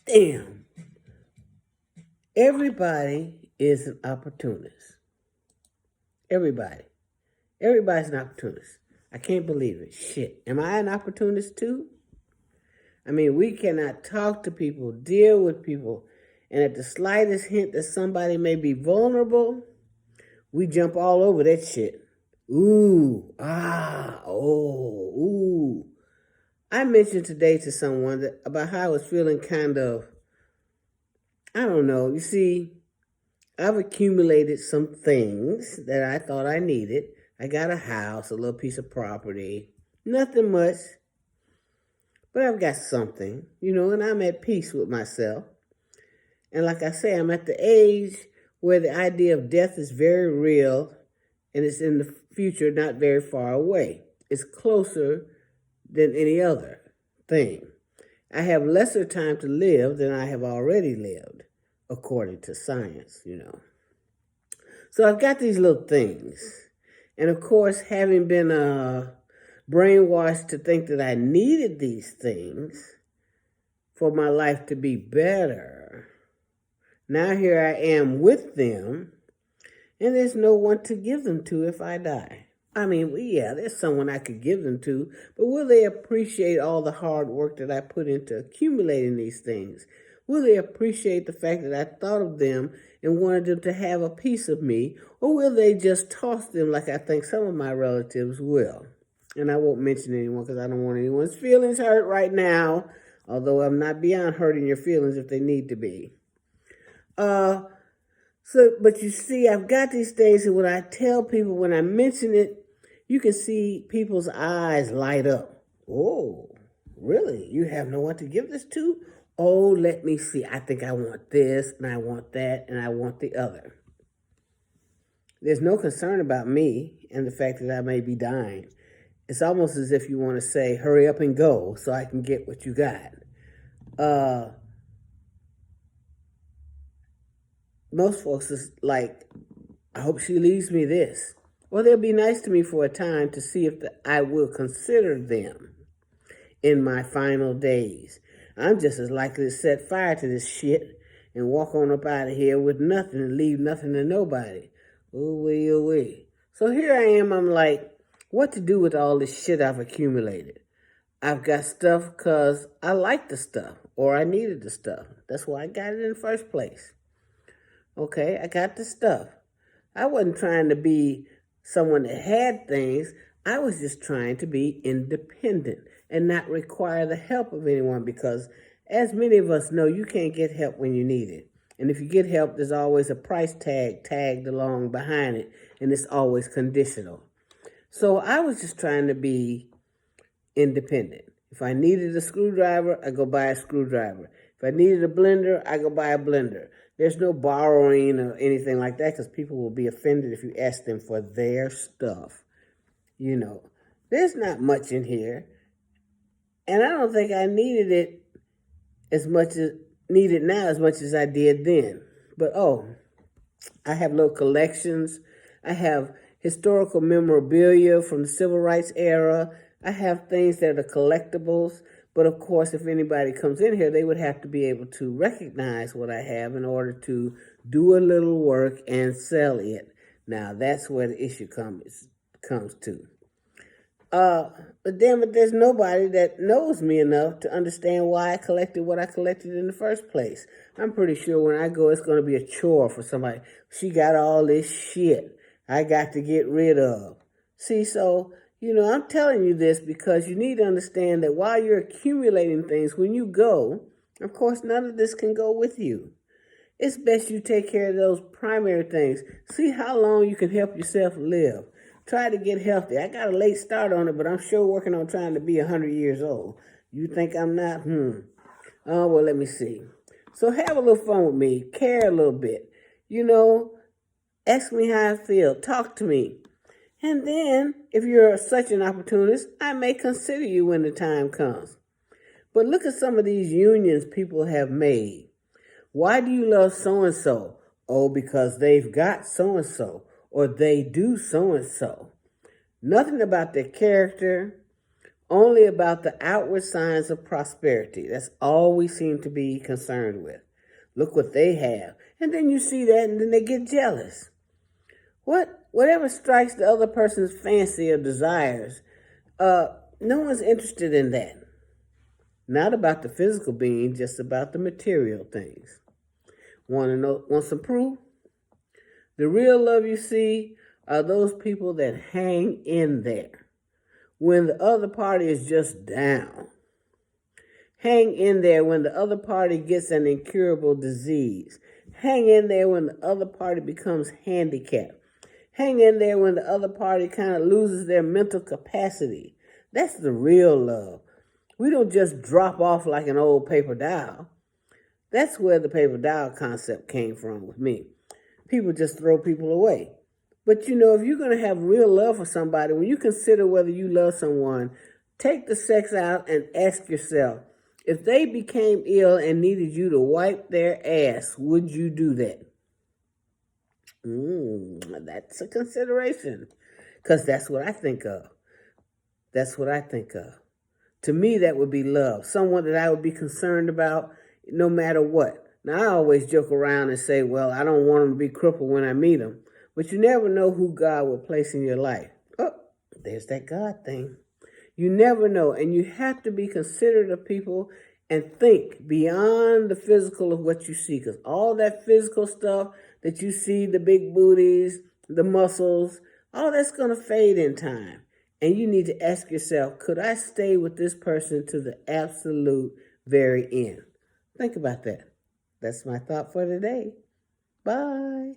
Damn. Everybody is an opportunist. Everybody. Everybody's an opportunist. I can't believe it. Shit. Am I an opportunist too? I mean, we cannot talk to people, deal with people, and at the slightest hint that somebody may be vulnerable, we jump all over that shit. Ooh, ooh. I mentioned today to someone about how I was feeling kind of, I don't know. You see, I've accumulated some things that I thought I needed. I got a house, a little piece of property, nothing much, but I've got something, and I'm at peace with myself. And like I say, I'm at the age where the idea of death is very real and it's in the future, not very far away. It's closer than any other thing. I have lesser time to live than I have already lived, according to science, So I've got these little things. And of course, having been brainwashed to think that I needed these things for my life to be better, now here I am with them, and there's no one to give them to if I die. I mean, yeah, there's someone I could give them to, but will they appreciate all the hard work that I put into accumulating these things? Will they appreciate the fact that I thought of them and wanted them to have a piece of me, or will they just toss them like I think some of my relatives will? And I won't mention anyone because I don't want anyone's feelings hurt right now, although I'm not beyond hurting your feelings if they need to be. But you see, I've got these things, and when I tell people, when I mention it, you can see people's eyes light up. Oh, really? You have no one to give this to? Oh, let me see. I think I want this, and I want that, and I want the other. There's no concern about me and the fact that I may be dying. It's almost as if you want to say, hurry up and go so I can get what you got. Most folks is like, I hope she leaves me this. Well, they'll be nice to me for a time to see if I will consider them in my final days. I'm just as likely to set fire to this shit and walk on up out of here with nothing and leave nothing to nobody. Ooh-wee, ooh-wee. So here I am, I'm like, what to do with all this shit I've accumulated? I've got stuff because I like the stuff, or I needed the stuff. That's why I got it in the first place. Okay, I got the stuff. I wasn't trying to be someone that had things. I was just trying to be independent and not require the help of anyone, because as many of us know, you can't get help when you need it. And if you get help, there's always a price tag tagged along behind it, and it's always conditional. So I was just trying to be independent. If I needed a screwdriver, I go buy a screwdriver. If I needed a blender, I go buy a blender. There's no borrowing or anything like that, because people will be offended if you ask them for their stuff. There's not much in here. And I don't think I needed it as much as I did then. But I have little collections. I have historical memorabilia from the civil rights era. I have things that are collectibles. But of course, if anybody comes in here, they would have to be able to recognize what I have in order to do a little work and sell it. Now, that's where the issue comes to. But damn it, there's nobody that knows me enough to understand why I collected what I collected in the first place. I'm pretty sure when I go, it's going to be a chore for somebody. She got all this shit I got to get rid of. See, so, I'm telling you this because you need to understand that while you're accumulating things, when you go, of course, none of this can go with you. It's best you take care of those primary things. See how long you can help yourself live. Try to get healthy. I got a late start on it, but I'm sure working on trying to be 100 years old. You think I'm not? Oh, well, let me see. So have a little fun with me. Care a little bit. Ask me how I feel. Talk to me. And then, if you're such an opportunist, I may consider you when the time comes. But look at some of these unions people have made. Why do you love so-and-so? Oh, because they've got so-and-so, or they do so-and-so. Nothing about their character only about the outward signs of prosperity. That's all we seem to be concerned with. Look what they have. And then you see that and then they get jealous. Whatever strikes the other person's fancy or desires, no one's interested in that. Not about the physical being, just about the material things. Want some proof? The real love you see are those people that hang in there when the other party is just down. Hang in there when the other party gets an incurable disease. Hang in there when the other party becomes handicapped. Hang in there when the other party kind of loses their mental capacity. That's the real love. We don't just drop off like an old paper doll. That's where the paper doll concept came from with me. People just throw people away. But you know, if you're going to have real love for somebody, when you consider whether you love someone, take the sex out and ask yourself, if they became ill and needed you to wipe their ass, would you do that? That's a consideration, because that's what I think of. That's what I think of. To me, that would be love. Someone that I would be concerned about no matter what. Now, I always joke around and say, well, I don't want them to be crippled when I meet them. But you never know who God will place in your life. Oh, there's that God thing. You never know. And you have to be considerate of people and think beyond the physical of what you see. Because all that physical stuff that you see, the big booties, the muscles, all that's going to fade in time. And you need to ask yourself, could I stay with this person to the absolute very end? Think about that. That's my thought for today. Bye.